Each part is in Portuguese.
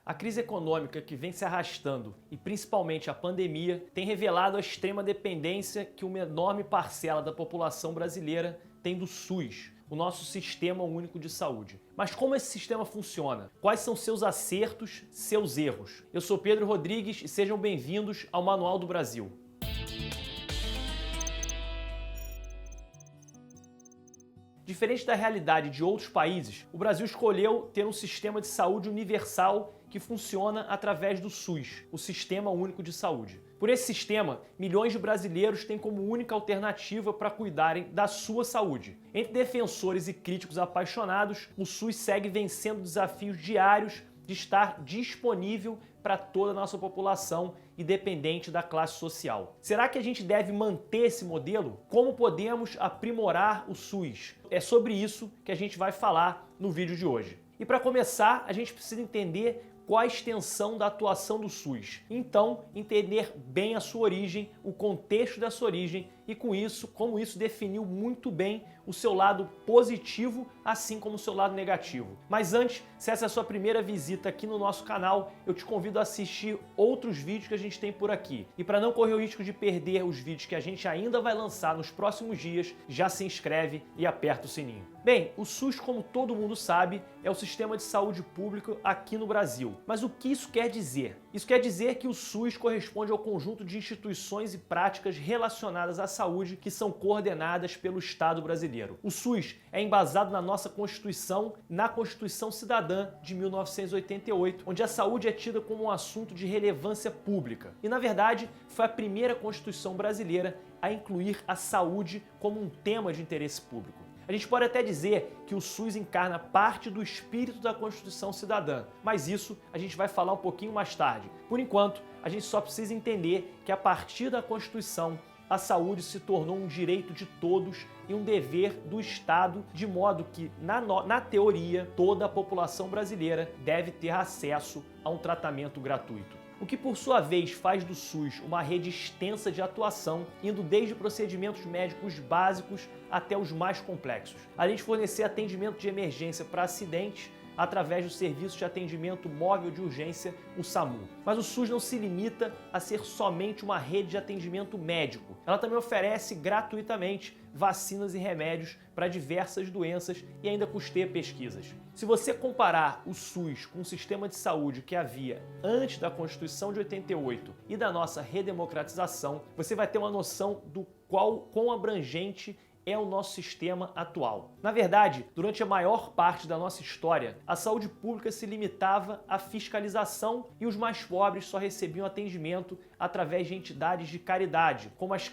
A crise econômica que vem se arrastando e principalmente a pandemia tem revelado a extrema dependência que uma enorme parcela da população brasileira tem do SUS, o nosso Sistema Único de Saúde. Mas como esse sistema funciona? Quais são seus acertos, seus erros? Eu sou Pedro Rodrigues e sejam bem-vindos ao Manual do Brasil. Diferente da realidade de outros países, o Brasil escolheu ter um sistema de saúde universal que funciona através do SUS, o Sistema Único de Saúde. Por esse sistema, milhões de brasileiros têm como única alternativa para cuidarem da sua saúde. Entre defensores e críticos apaixonados, o SUS segue vencendo desafios diários de estar disponível para toda a nossa população, independente da classe social. Será que a gente deve manter esse modelo? Como podemos aprimorar o SUS? É sobre isso que a gente vai falar no vídeo de hoje. E para começar, a gente precisa entender qual a extensão da atuação do SUS. Então, entender bem a sua origem, o contexto da sua origem e com isso, como isso definiu muito bem o seu lado positivo, assim como o seu lado negativo. Mas antes, se essa é a sua primeira visita aqui no nosso canal, eu te convido a assistir outros vídeos que a gente tem por aqui. E para não correr o risco de perder os vídeos que a gente ainda vai lançar nos próximos dias, já se inscreve e aperta o sininho. Bem, o SUS, como todo mundo sabe, é o sistema de saúde público aqui no Brasil. Mas o que isso quer dizer? Isso quer dizer que o SUS corresponde ao conjunto de instituições e práticas relacionadas à saúde que são coordenadas pelo Estado brasileiro. O SUS é embasado na nossa Constituição, na Constituição Cidadã de 1988, onde a saúde é tida como um assunto de relevância pública. E, na verdade, foi a primeira Constituição brasileira a incluir a saúde como um tema de interesse público. A gente pode até dizer que o SUS encarna parte do espírito da Constituição Cidadã, mas isso a gente vai falar um pouquinho mais tarde. Por enquanto, a gente só precisa entender que a partir da Constituição, a saúde se tornou um direito de todos e um dever do Estado, de modo que, na teoria, toda a população brasileira deve ter acesso a um tratamento gratuito. O que, por sua vez, faz do SUS uma rede extensa de atuação, indo desde procedimentos médicos básicos até os mais complexos, além de fornecer atendimento de emergência para acidentes através do Serviço de Atendimento Móvel de Urgência, o SAMU. Mas o SUS não se limita a ser somente uma rede de atendimento médico. Ela também oferece gratuitamente vacinas e remédios para diversas doenças e ainda custeia pesquisas. Se você comparar o SUS com o sistema de saúde que havia antes da Constituição de 88 e da nossa redemocratização, você vai ter uma noção do quão abrangente é o nosso sistema atual. Na verdade, durante a maior parte da nossa história, a saúde pública se limitava à fiscalização e os mais pobres só recebiam atendimento através de entidades de caridade, como as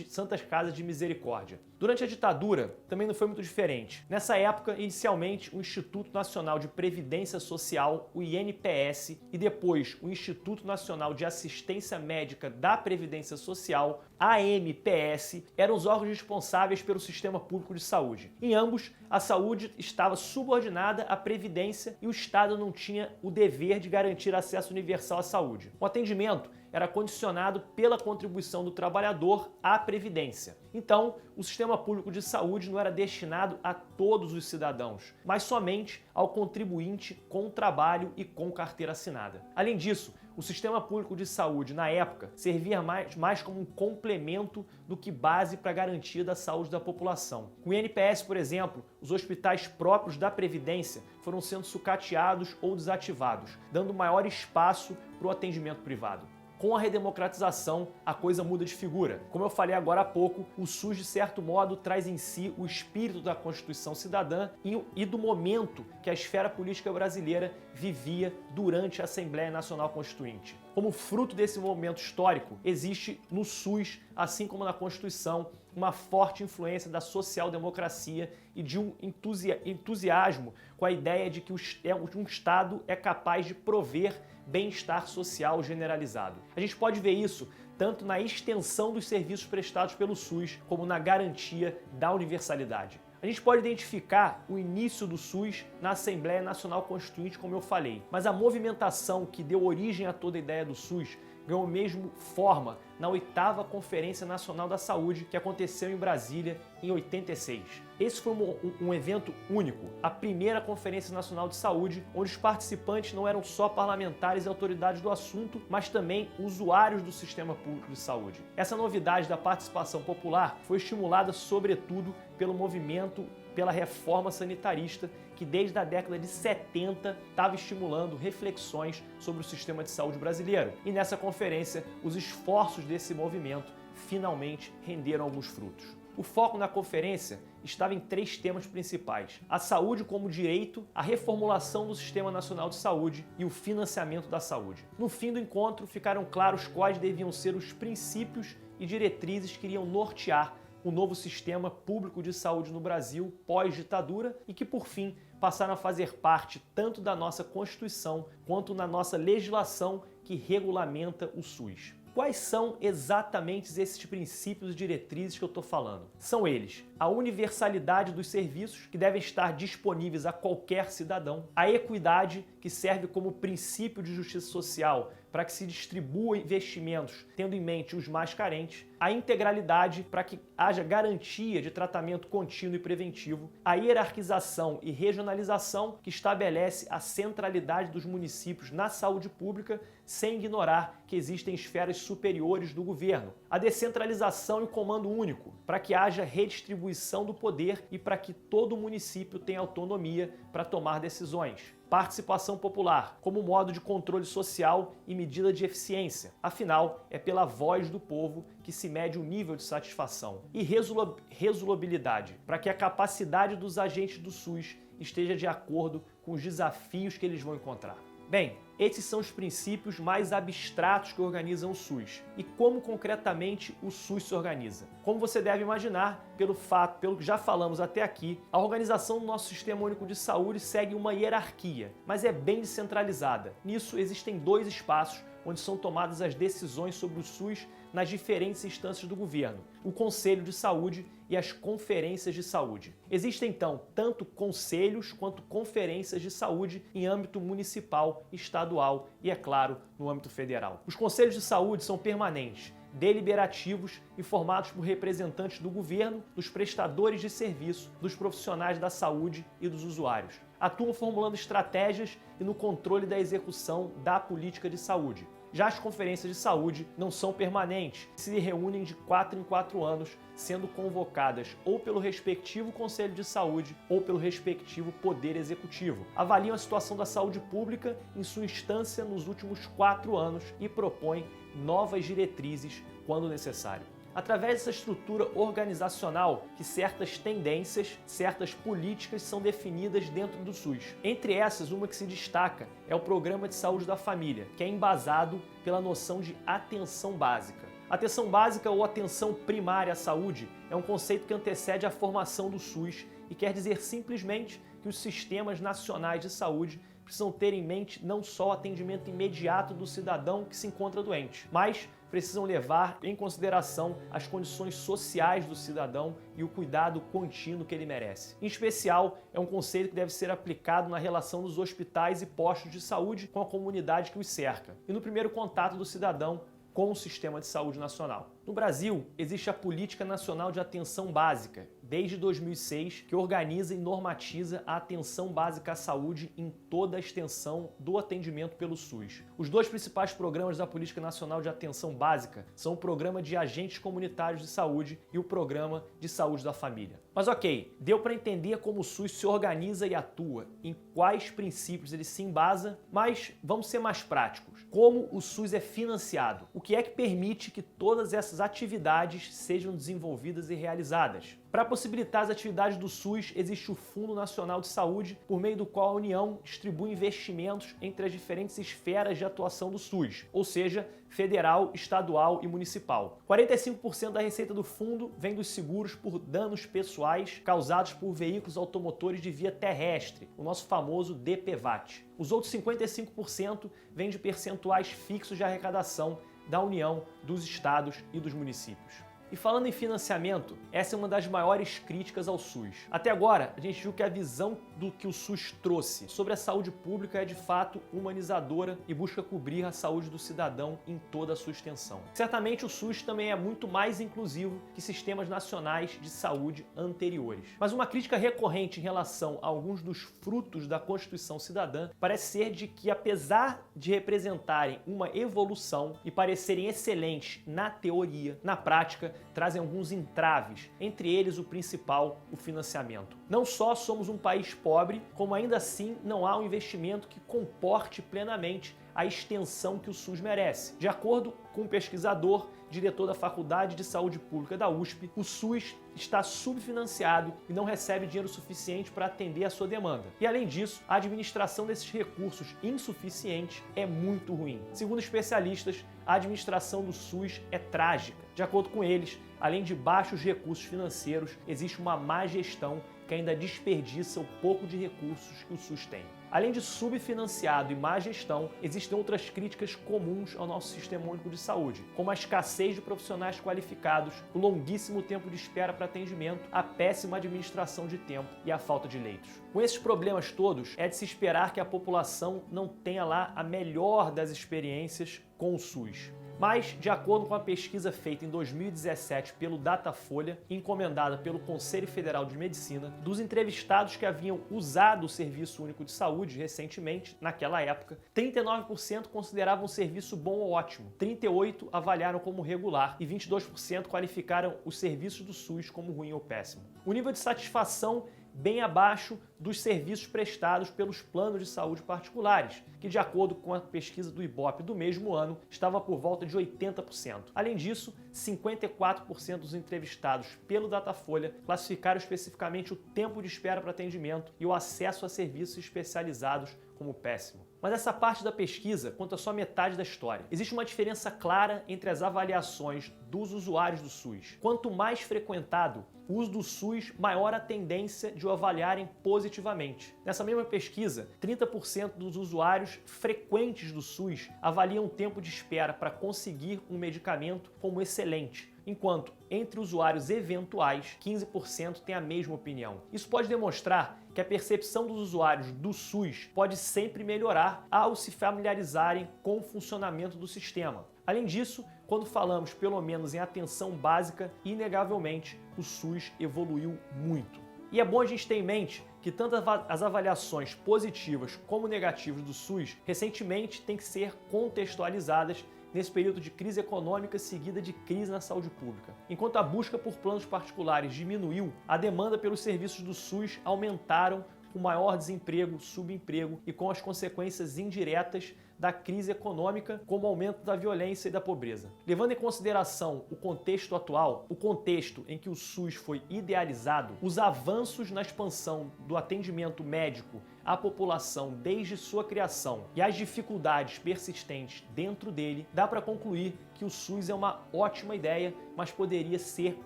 Santas Casas de Misericórdia. Durante a ditadura, também não foi muito diferente. Nessa época, inicialmente, o Instituto Nacional de Previdência Social, o INPS, e depois o Instituto Nacional de Assistência Médica da Previdência Social, ANPS, eram os órgãos responsáveis pelo sistema público de saúde. Em ambos, a saúde estava subordinada à Previdência e o Estado não tinha o dever de garantir acesso universal à saúde. O atendimento era condicionado pela contribuição do trabalhador à Previdência. Então, o sistema público de saúde não era destinado a todos os cidadãos, mas somente ao contribuinte com trabalho e com carteira assinada. Além disso, o sistema público de saúde, na época, servia mais como um complemento do que base para a garantia da saúde da população. Com o INPS, por exemplo, os hospitais próprios da Previdência foram sendo sucateados ou desativados, dando maior espaço para o atendimento privado. Com a redemocratização, a coisa muda de figura. Como eu falei agora há pouco, o SUS, de certo modo, traz em si o espírito da Constituição Cidadã e do momento que a esfera política brasileira vivia durante a Assembleia Nacional Constituinte. Como fruto desse momento histórico, existe no SUS, assim como na Constituição, uma forte influência da social-democracia e de um entusiasmo com a ideia de que um Estado é capaz de prover bem-estar social generalizado. A gente pode ver isso tanto na extensão dos serviços prestados pelo SUS, como na garantia da universalidade. A gente pode identificar o início do SUS na Assembleia Nacional Constituinte, como eu falei. Mas a movimentação que deu origem a toda a ideia do SUS ganhou mesmo forma na 8ª Conferência Nacional da Saúde, que aconteceu em Brasília em 86. Esse foi um evento único, a primeira Conferência Nacional de Saúde, onde os participantes não eram só parlamentares e autoridades do assunto, mas também usuários do sistema público de saúde. Essa novidade da participação popular foi estimulada sobretudo pelo movimento pela reforma sanitarista, que desde a década de 70 estava estimulando reflexões sobre o sistema de saúde brasileiro. E nessa conferência, os esforços desse movimento finalmente renderam alguns frutos. O foco na conferência estava em 3 temas principais: a saúde como direito, a reformulação do Sistema Nacional de Saúde e o financiamento da saúde. No fim do encontro, ficaram claros quais deviam ser os princípios e diretrizes que iriam nortear o novo sistema público de saúde no Brasil pós-ditadura e que, por fim, passaram a fazer parte tanto da nossa Constituição quanto na nossa legislação que regulamenta o SUS. Quais são exatamente esses princípios e diretrizes que eu estou falando? São eles: a universalidade dos serviços, que devem estar disponíveis a qualquer cidadão; a equidade, que serve como princípio de justiça social para que se distribua investimentos tendo em mente os mais carentes; a integralidade, para que haja garantia de tratamento contínuo e preventivo; a hierarquização e regionalização, que estabelece a centralidade dos municípios na saúde pública, sem ignorar que existem esferas superiores do governo; a descentralização e o comando único, para que haja redistribuição do poder e para que todo município tenha autonomia para tomar decisões; participação popular, como modo de controle social e medida de eficiência. Afinal, é pela voz do povo que se mede o nível de satisfação. E resolutividade, para que a capacidade dos agentes do SUS esteja de acordo com os desafios que eles vão encontrar. Bem, esses são os princípios mais abstratos que organizam o SUS. E como concretamente o SUS se organiza? Como você deve imaginar, pelo que já falamos até aqui, a organização do nosso Sistema Único de Saúde segue uma hierarquia, mas é bem descentralizada. Nisso existem 2 espaços onde são tomadas as decisões sobre o SUS nas diferentes instâncias do governo: o Conselho de Saúde e as Conferências de Saúde. Existem, então, tanto conselhos quanto conferências de saúde em âmbito municipal, estadual e, é claro, no âmbito federal. Os conselhos de saúde são permanentes, deliberativos e formados por representantes do governo, dos prestadores de serviço, dos profissionais da saúde e dos usuários. Atuam formulando estratégias e no controle da execução da política de saúde. Já as conferências de saúde não são permanentes, se reúnem de 4 em 4 anos, sendo convocadas ou pelo respectivo Conselho de Saúde ou pelo respectivo Poder Executivo. Avaliam a situação da saúde pública em sua instância nos últimos 4 anos e propõem novas diretrizes quando necessário. Através dessa estrutura organizacional que certas tendências, certas políticas são definidas dentro do SUS. Entre essas, uma que se destaca é o Programa de Saúde da Família, que é embasado pela noção de atenção básica. Atenção básica ou atenção primária à saúde é um conceito que antecede a formação do SUS e quer dizer simplesmente que os sistemas nacionais de saúde precisam ter em mente não só o atendimento imediato do cidadão que se encontra doente, mas precisam levar em consideração as condições sociais do cidadão e o cuidado contínuo que ele merece. Em especial, é um conceito que deve ser aplicado na relação dos hospitais e postos de saúde com a comunidade que os cerca e no primeiro contato do cidadão com o sistema de saúde nacional. No Brasil, existe a Política Nacional de Atenção Básica, desde 2006, que organiza e normatiza a atenção básica à saúde em toda a extensão do atendimento pelo SUS. Os 2 principais programas da Política Nacional de Atenção Básica são o Programa de Agentes Comunitários de Saúde e o Programa de Saúde da Família. Mas ok, deu para entender como o SUS se organiza e atua, em quais princípios ele se embasa, mas vamos ser mais práticos. Como o SUS é financiado? O que é que permite que todas essas atividades sejam desenvolvidas e realizadas? Para possibilitar as atividades do SUS, existe o Fundo Nacional de Saúde, por meio do qual a União distribui investimentos entre as diferentes esferas de atuação do SUS, ou seja, federal, estadual e municipal. 45% da receita do fundo vem dos seguros por danos pessoais causados por veículos automotores de via terrestre, o nosso famoso DPVAT. Os outros 55% vêm de percentuais fixos de arrecadação da União, dos estados e dos municípios. E falando em financiamento, essa é uma das maiores críticas ao SUS. Até agora, a gente viu que a visão do que o SUS trouxe sobre a saúde pública é de fato humanizadora e busca cobrir a saúde do cidadão em toda a sua extensão. Certamente o SUS também é muito mais inclusivo que sistemas nacionais de saúde anteriores. Mas uma crítica recorrente em relação a alguns dos frutos da Constituição Cidadã parece ser de que, apesar de representarem uma evolução e parecerem excelentes na teoria, na prática trazem alguns entraves, entre eles o principal, o financiamento. Não só somos um país pobre, como ainda assim não há um investimento que comporte plenamente a extensão que o SUS merece. De acordo com um pesquisador, diretor da Faculdade de Saúde Pública da USP, o SUS está subfinanciado e não recebe dinheiro suficiente para atender a sua demanda. E além disso, a administração desses recursos insuficientes é muito ruim. Segundo especialistas, a administração do SUS é trágica. De acordo com eles, além de baixos recursos financeiros, existe uma má gestão que ainda desperdiça o pouco de recursos que o SUS tem. Além de subfinanciado e má gestão, existem outras críticas comuns ao nosso Sistema Único de Saúde, como a escassez de profissionais qualificados, o longuíssimo tempo de espera para atendimento, a péssima administração de tempo e a falta de leitos. Com esses problemas todos, é de se esperar que a população não tenha lá a melhor das experiências com o SUS. Mas, de acordo com a pesquisa feita em 2017 pelo Datafolha, encomendada pelo Conselho Federal de Medicina, dos entrevistados que haviam usado o Serviço Único de Saúde recentemente, naquela época, 39% consideravam o serviço bom ou ótimo, 38% avaliaram como regular e 22% qualificaram os serviços do SUS como ruim ou péssimo. O nível de satisfação bem abaixo dos serviços prestados pelos planos de saúde particulares, que, de acordo com a pesquisa do Ibope do mesmo ano, estava por volta de 80%. Além disso, 54% dos entrevistados pelo Datafolha classificaram especificamente o tempo de espera para atendimento e o acesso a serviços especializados como péssimo. Mas essa parte da pesquisa conta só metade da história. Existe uma diferença clara entre as avaliações dos usuários do SUS. Quanto mais frequentado o uso do SUS, maior a tendência de o avaliarem positivamente. Nessa mesma pesquisa, 30% dos usuários frequentes do SUS avaliam o tempo de espera para conseguir um medicamento como excelente, enquanto entre usuários eventuais, 15% têm a mesma opinião. Isso pode demonstrar que a percepção dos usuários do SUS pode sempre melhorar ao se familiarizarem com o funcionamento do sistema. Além disso, quando falamos pelo menos em atenção básica, inegavelmente o SUS evoluiu muito. E é bom a gente ter em mente que tanto as avaliações positivas como negativas do SUS recentemente têm que ser contextualizadas nesse período de crise econômica seguida de crise na saúde pública. Enquanto a busca por planos particulares diminuiu, a demanda pelos serviços do SUS aumentaram com maior desemprego, subemprego e com as consequências indiretas da crise econômica, como o aumento da violência e da pobreza. Levando em consideração o contexto atual, o contexto em que o SUS foi idealizado, os avanços na expansão do atendimento médico à população desde sua criação e as dificuldades persistentes dentro dele, dá para concluir que o SUS é uma ótima ideia, mas poderia ser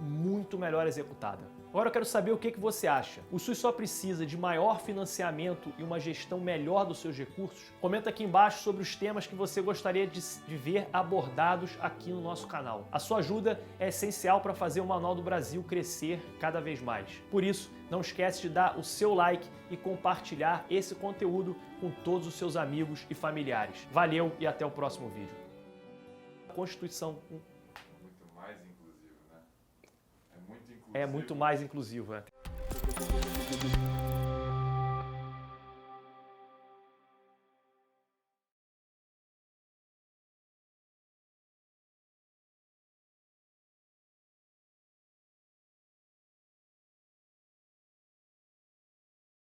muito melhor executada. Agora eu quero saber o que você acha. O SUS só precisa de maior financiamento e uma gestão melhor dos seus recursos? Comenta aqui embaixo sobre os temas que você gostaria de ver abordados aqui no nosso canal. A sua ajuda é essencial para fazer o Manual do Brasil crescer cada vez mais. Por isso, não esquece de dar o seu like e compartilhar esse conteúdo com todos os seus amigos e familiares. Valeu e até o próximo vídeo. Constituição. É muito mais inclusivo, é.